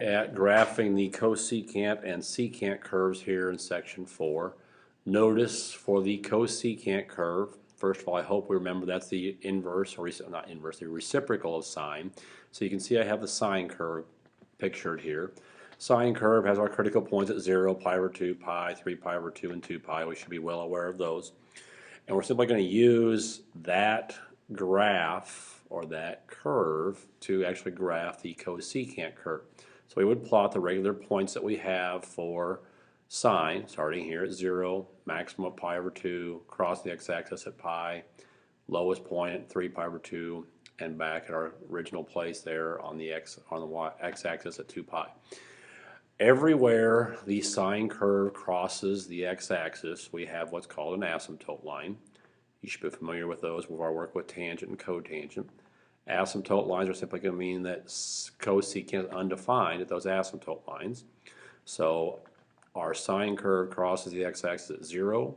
at graphing the cosecant and secant curves here in section 4. Notice for the cosecant curve, first of all, I hope we remember that's the inverse, or not inverse, the reciprocal of sine. So you can see I have the sine curve pictured here. Sine curve has our critical points at 0, pi over 2, pi, 3 pi over 2, and 2 pi. We should be well aware of those. And we're simply going to use that graph or that curve to actually graph the cosecant curve. So we would plot the regular points that we have for sine, starting here at 0, maximum at pi over 2, cross the x-axis at pi, lowest point at 3 pi over 2, and back at our original place there on the x-axis at 2 pi. Everywhere the sine curve crosses the x-axis, we have what's called an asymptote line. You should be familiar with those with our work with tangent and cotangent. Asymptote lines are simply going to mean that cosecant is undefined at those asymptote lines. So our sine curve crosses the x-axis at 0,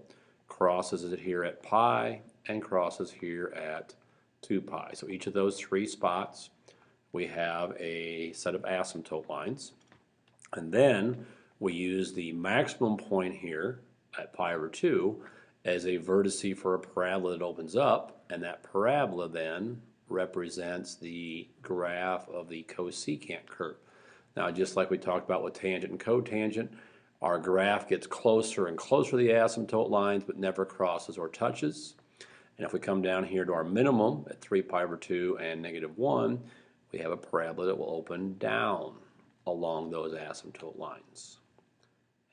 crosses it here at pi, and crosses here at 2 pi. So each of those three spots, we have a set of asymptote lines. And then we use the maximum point here at pi over 2 as a vertice for a parabola that opens up, and that parabola then represents the graph of the cosecant curve. Now, just like we talked about with tangent and cotangent, our graph gets closer and closer to the asymptote lines but never crosses or touches. And if we come down here to our minimum at 3 pi over 2 and -1, we have a parabola that will open down along those asymptote lines.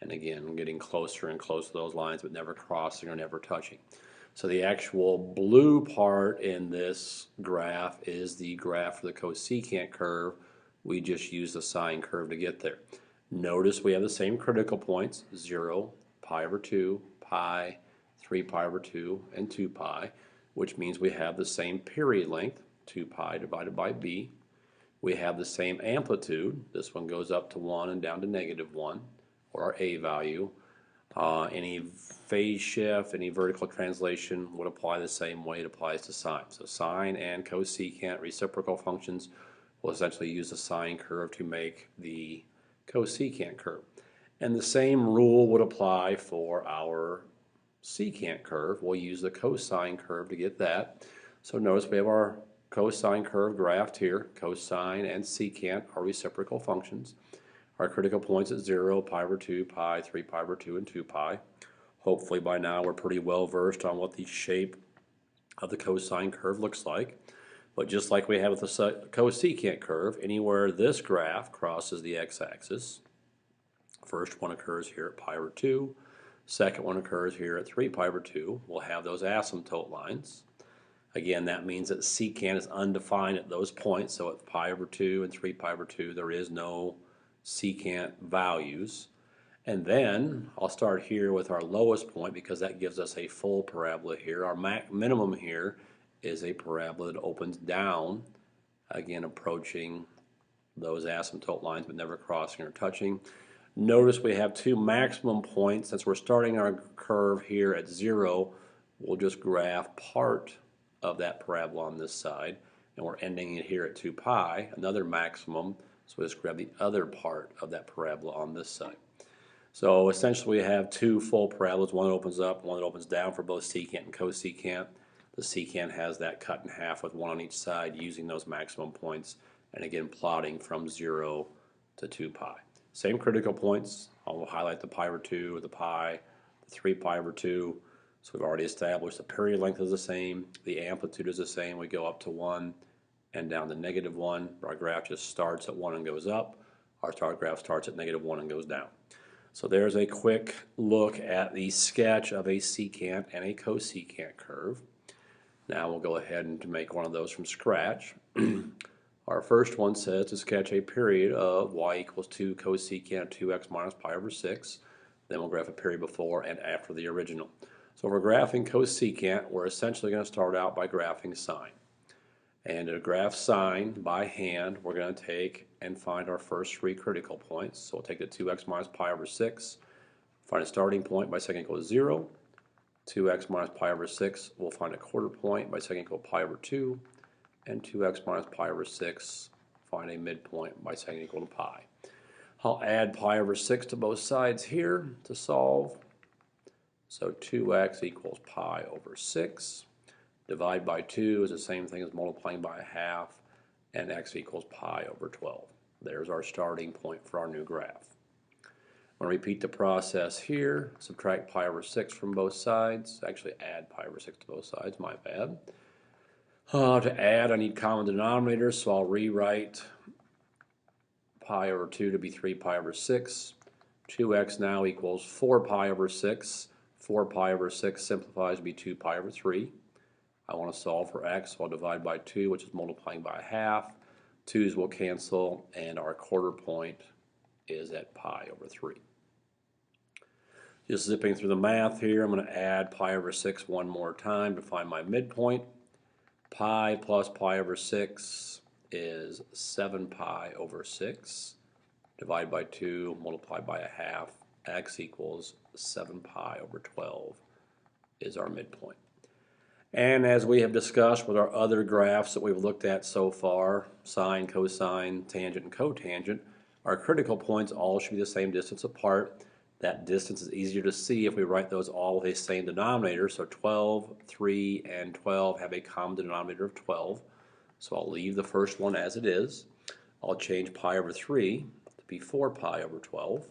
And again, we're getting closer and closer to those lines but never crossing or never touching. So the actual blue part in this graph is the graph for the cosecant curve. We just use the sine curve to get there. Notice we have the same critical points, 0, pi over 2, pi, 3 pi over 2, and 2 pi, which means we have the same period length, 2 pi divided by b. We have the same amplitude. This one goes up to 1 and down to -1, or our a value. Any phase shift, any vertical translation would apply the same way it applies to sine. So sine and cosecant reciprocal functions will essentially use the sine curve to make the cosecant curve. And the same rule would apply for our secant curve. We'll use the cosine curve to get that. So notice we have our cosine curve graphed here. Cosine and secant are reciprocal functions. Our critical points at 0, pi over 2, pi, 3 pi over 2, and 2 pi. Hopefully by now we're pretty well versed on what the shape of the cosine curve looks like. But just like we have with the cosecant curve, anywhere this graph crosses the x-axis, first one occurs here at pi over 2, second one occurs here at 3 pi over 2, we'll have those asymptote lines. Again, that means that secant is undefined at those points, so at pi over 2 and 3 pi over 2 there is no secant values. And then I'll start here with our lowest point because that gives us a full parabola here. Our minimum here is a parabola that opens down, again approaching those asymptote lines but never crossing or touching. Notice we have two maximum points. Since we're starting our curve here at 0, we'll just graph part of that parabola on this side, and we're ending it here at 2 pi, another maximum, so we just grab the other part of that parabola on this side. So essentially we have two full parabolas, one that opens up, one that opens down for both secant and cosecant. The secant has that cut in half with one on each side using those maximum points, and again plotting from 0 to 2 pi. Same critical points. I'll highlight the pi over 2, the pi, the 3 pi over 2. So we've already established the period length is the same, the amplitude is the same. We go up to 1 and down to -1. Our graph just starts at 1 and goes up. Our start graph starts at -1 and goes down. So there's a quick look at the sketch of a secant and a cosecant curve. Now we'll go ahead and make one of those from scratch. Our first one says to sketch a period of y equals 2 cosecant of 2x minus pi over 6. Then we'll graph a period before and after the original. So if we're graphing cosecant, we're essentially going to start out by graphing sine. And to graph sine by hand, we're going to take and find our first three critical points. So we'll take the 2x minus pi over 6, find a starting point by setting equal to 0. 2x minus pi over 6, we'll find a quarter point by setting equal to pi over 2. And 2x minus pi over 6, find a midpoint by setting equal to pi. I'll add pi over 6 to both sides here to solve. So 2x equals pi over 6. Divide by 2 is the same thing as multiplying by a half, and x equals pi over 12. There's our starting point for our new graph. I'm going to repeat the process here. Subtract pi over 6 from both sides. Actually add pi over 6 to both sides, my bad. To add, I need common denominators, so I'll rewrite pi over 2 to be 3 pi over 6. 2x now equals 4 pi over 6. 4 pi over 6 simplifies to be 2 pi over 3. I want to solve for x, so I'll divide by 2, which is multiplying by a half. 2's will cancel, and our quarter point is at pi over 3. Just zipping through the math here, I'm going to add pi over 6 one more time to find my midpoint. Pi plus pi over 6 is 7 pi over 6. Divide by 2, multiply by a half. X equals 7 pi over 12 is our midpoint. And as we have discussed with our other graphs that we've looked at so far, sine, cosine, tangent, and cotangent, our critical points all should be the same distance apart. That distance is easier to see if we write those all with the same denominator. So 12, 3, and 12 have a common denominator of 12. So I'll leave the first one as it is. I'll change pi over 3 to be 4 pi over 12.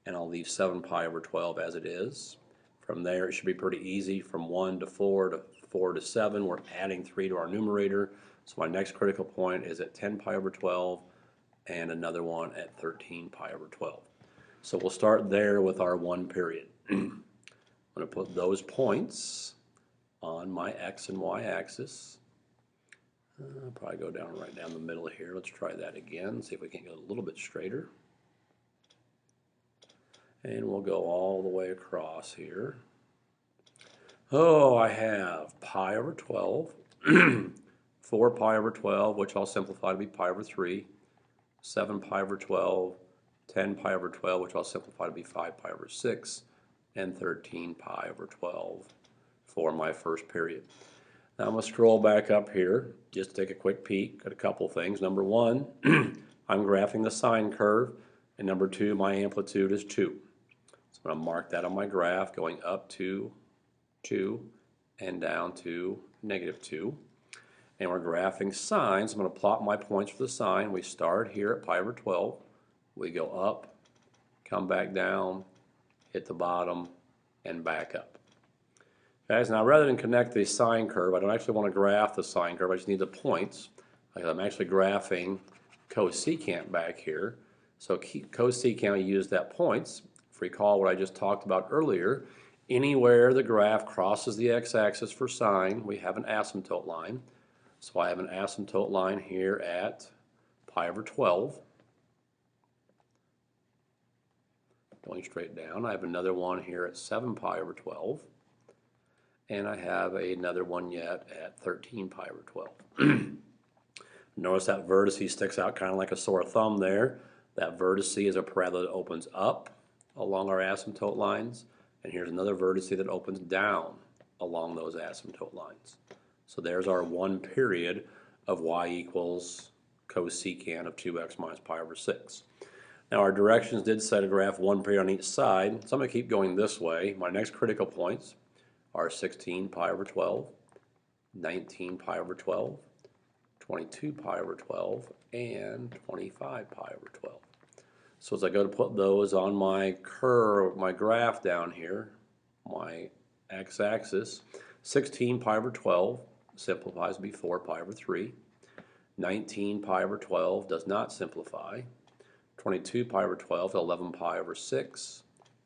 And I'll leave 7 pi over 12 as it is. From there, it should be pretty easy. From 1 to 4 to 4 to 7, we're adding 3 to our numerator. So my next critical point is at 10 pi over 12, and another one at 13 pi over 12. So we'll start there with our 1 period. I'm going to put those points on my x and y axis. I'll probably go down right down the middle here. Let's try that again, see if we can get a little bit straighter. And we'll go all the way across here. Oh, I have pi over 12, 4 pi over 12, which I'll simplify to be pi over 3, 7 pi over 12, 10 pi over 12, which I'll simplify to be 5 pi over 6, and 13 pi over 12 for my first period. Now I'm going to scroll back up here just to take a quick peek at a couple things. Number 1, I'm graphing the sine curve, and number 2, my amplitude is 2. So I'm going to mark that on my graph going up to 2 and down to -2. And we're graphing sine, so I'm going to plot my points for the sine. We start here at pi over 12. We go up, come back down, hit the bottom, and back up. Guys, now rather than connect the sine curve, I don't actually want to graph the sine curve, I just need the points. I'm actually graphing cosecant back here. So cosecant, I use that points. If you recall what I just talked about earlier, anywhere the graph crosses the x-axis for sine, we have an asymptote line. So I have an asymptote line here at pi over 12. Going straight down. I have another one here at 7 pi over 12. And I have another one yet at 13 pi over 12. Notice that vertice sticks out kind of like a sore thumb there. That vertice is a parabola that opens up along our asymptote lines. And here's another vertice that opens down along those asymptote lines. So there's our 1 period of y equals cosecant of 2x minus pi over 6. Now our directions did say to graph 1 period on each side, so I'm going to keep going this way. My next critical points are 16 pi over 12, 19 pi over 12, 22 pi over 12, and 25 pi over 12. So as I go to put those on my curve, my graph down here, my x-axis, 16 pi over 12 simplifies to be 4 pi over 3. 19 pi over 12 does not simplify. 22 pi over 12, 11 pi over 6,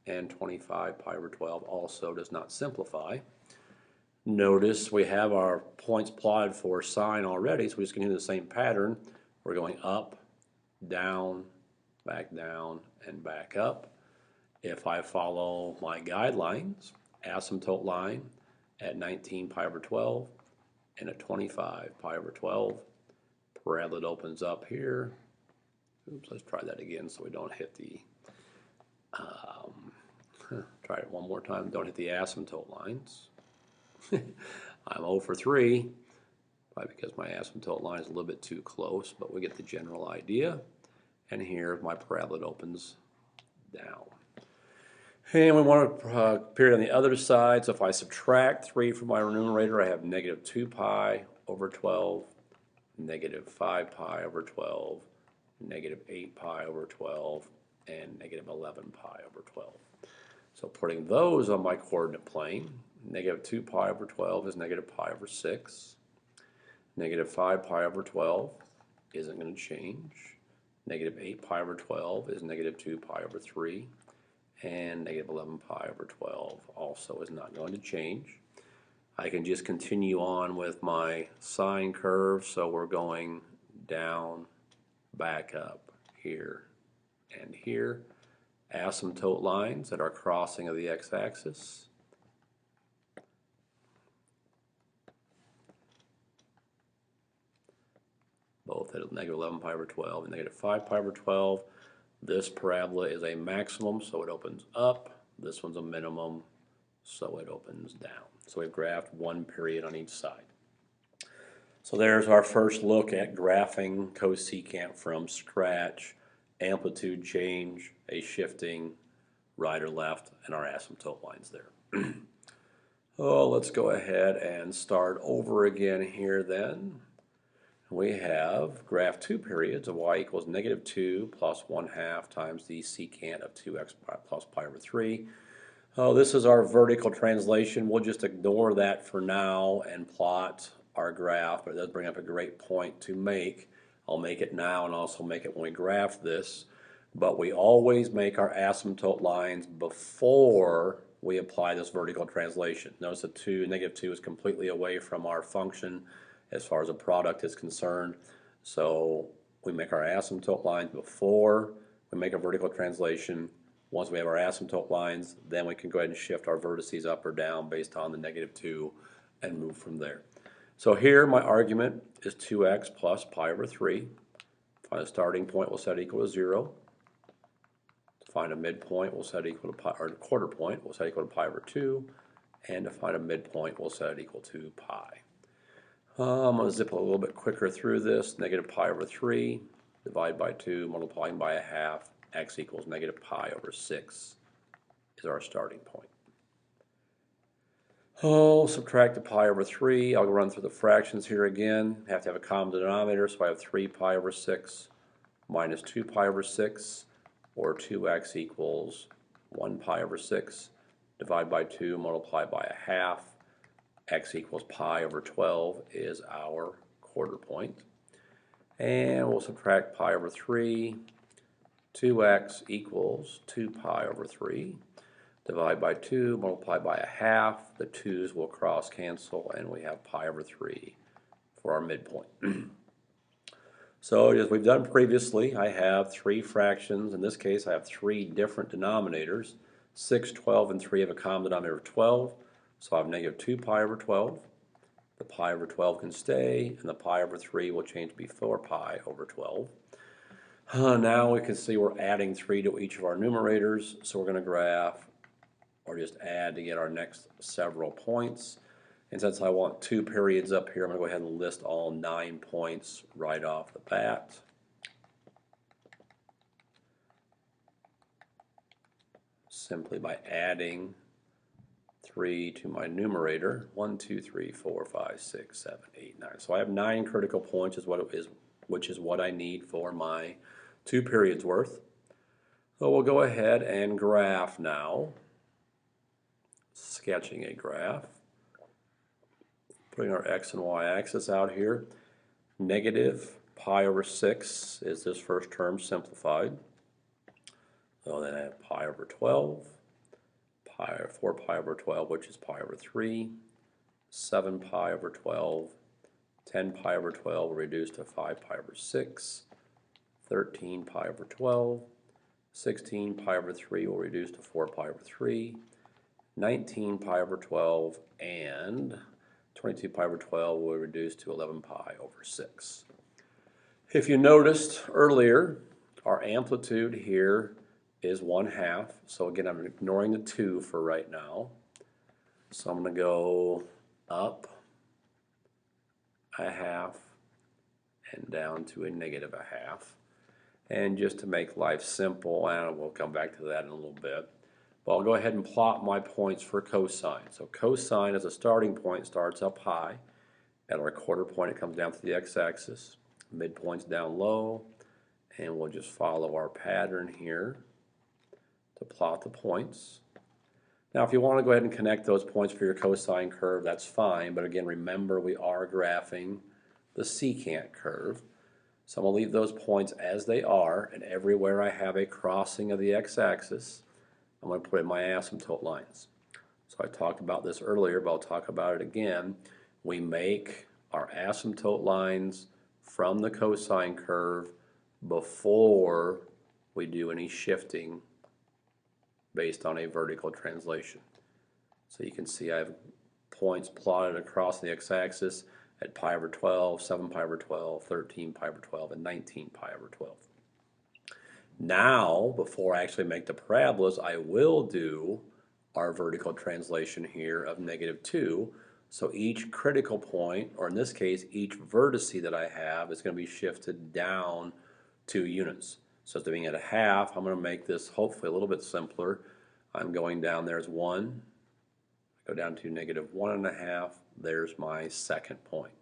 and 25 pi over 12 also does not simplify. Notice we have our points plotted for sine already, so we're just going to do the same pattern. We're going up, down, and back up. If I follow my guidelines, asymptote line at 19 pi over 12 and at 25 pi over 12, parabola opens up here. Oops, let's try that again so we don't hit the, try it one more time, don't hit the asymptote lines. I'm 0 for 3, probably because my asymptote line is a little bit too close, but we get the general idea. and here my parabola opens down. And we want to period on the other side, so if I subtract 3 from my numerator, I have negative 2 pi over 12, negative 5 pi over 12, negative 8 pi over 12, and negative 11 pi over 12. So putting those on my coordinate plane, negative 2 pi over 12 is negative pi over 6. Negative 5 pi over 12 isn't going to change. Negative 8 pi over 12 is negative 2 pi over 3. And negative 11 pi over 12 also is not going to change. I can just continue on with my sine curve, so we're going down, back up, here, and here. Asymptote lines that are crossing of the x-axis. Both at negative 11 pi over 12 and negative 5 pi over 12. This parabola is a maximum, so it opens up. This one's a minimum, so it opens down. So we've graphed one period on each side. So there's our first look at graphing cosecant from scratch, amplitude change, a shifting right or left, and our asymptote lines there. Oh, let's go ahead and start over again here then. We have graph two periods of y equals negative 2 plus 1/2 times the secant of 2x plus pi over 3. Oh, this is our vertical translation. We'll just ignore that for now and plot our graph, but it does bring up a great point to make. I'll make it now and also make it when we graph this. But we always make our asymptote lines before we apply this vertical translation. Notice that negative 2 is completely away from our function as far as a product is concerned. So we make our asymptote lines before we make a vertical translation. Once we have our asymptote lines, then we can go ahead and shift our vertices up or down based on the negative 2 and move from there. So here my argument is 2x plus pi over 3. Find a starting point, we'll set equal to 0. To find a midpoint, we'll set equal to pi, or a quarter point, we'll set equal to pi over 2. And to find a midpoint, we'll set it equal to pi. I'm going to zip a little bit quicker through this. Negative pi over 3, divide by 2, multiplying by 1/2, x equals negative pi over 6 is our starting point. Oh, subtract the pi over 3. I'll run through the fractions here again. Have to have a common denominator, so I have 3 pi over 6 minus 2 pi over 6, or 2x equals 1 pi over 6. Divide by 2, multiply by 1/2. X equals pi over 12 is our quarter point. And we'll subtract pi over 3. 2x equals 2 pi over 3. Divide by 2, multiply by 1/2. The 2's will cross cancel, and we have pi over 3 for our midpoint. So as we've done previously, I have 3 fractions. In this case, I have 3 different denominators. 6, 12, and 3 have a common denominator of 12. So I have negative 2 pi over 12. The pi over 12 can stay, and the pi over 3 will change to be 4 pi over 12. Now we can see we're adding 3 to each of our numerators, so we're going to graph or just add to get our next several points. And since I want 2 periods up here, I'm going to go ahead and list all 9 points right off the bat. Simply by adding 3 to my numerator. 1, 2, 3, 4, 5, 6, 7, 8, 9. So I have 9 critical points, which is what I need for my 2 periods worth. So we'll go ahead and graph now. Sketching a graph. Putting our x and y axis out here. Negative pi over 6 is this first term simplified. So then I have pi over 12. 4 pi over 12, which is pi over 3, 7 pi over 12, 10 pi over 12 will reduce to 5 pi over 6, 13 pi over 12, 16 pi over 3 will reduce to 4 pi over 3, 19 pi over 12, and 22 pi over 12 will reduce to 11 pi over 6. If you noticed earlier, our amplitude here is 1/2. So again, I'm ignoring the 2 for right now. So I'm going to go up 1/2 and down to a negative 1/2. And just to make life simple, and we'll come back to that in a little bit, but I'll go ahead and plot my points for cosine. So cosine as a starting point starts up high. At our quarter point it comes down to the x-axis. Midpoint's down low, and we'll just follow our pattern here to plot the points. Now if you want to go ahead and connect those points for your cosine curve, that's fine, but again remember we are graphing the secant curve. So I'm going to leave those points as they are, and everywhere I have a crossing of the x-axis, I'm going to put in my asymptote lines. So I talked about this earlier, but I'll talk about it again. We make our asymptote lines from the cosine curve before we do any shifting based on a vertical translation. So you can see I have points plotted across the x-axis at pi over 12, 7 pi over 12, 13 pi over 12, and 19 pi over 12. Now, before I actually make the parabolas, I will do our vertical translation here of -2. So each critical point, or in this case, each vertice that I have is going to be shifted down 2 units. So instead of being at a half, I'm going to make this hopefully a little bit simpler. I'm going down there as 1. Go down to -1.5. There's my second point.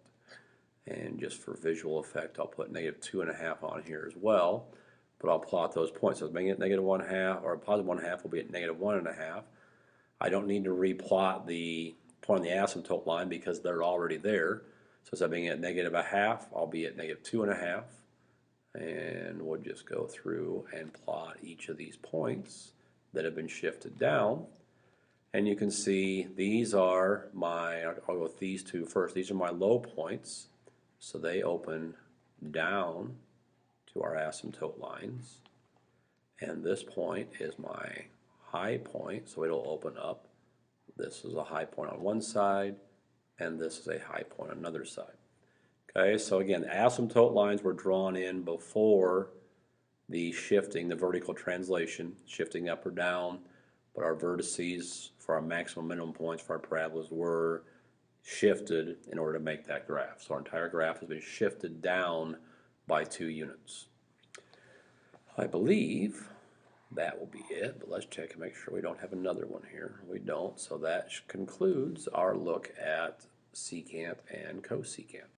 And just for visual effect, I'll put -2.5 on here as well. But I'll plot those points. So making it -1/2 or +1/2 will be at -1.5. I don't need to replot the point on the asymptote line because they're already there. So instead of being at -0.5, I'll be at -2.5. And we'll just go through and plot each of these points that have been shifted down. And you can see these are my, I'll go with these two first. These are my low points. So they open down to our asymptote lines. And this point is my high point, so it'll open up. This is a high point on one side, and this is a high point on another side. Okay, so again, the asymptote lines were drawn in before the shifting, the vertical translation, shifting up or down, but our vertices for our maximum minimum points for our parabolas were shifted in order to make that graph. So our entire graph has been shifted down by 2 units. I believe that will be it, but let's check and make sure we don't have another one here. We don't, so that concludes our look at secant and cosecant.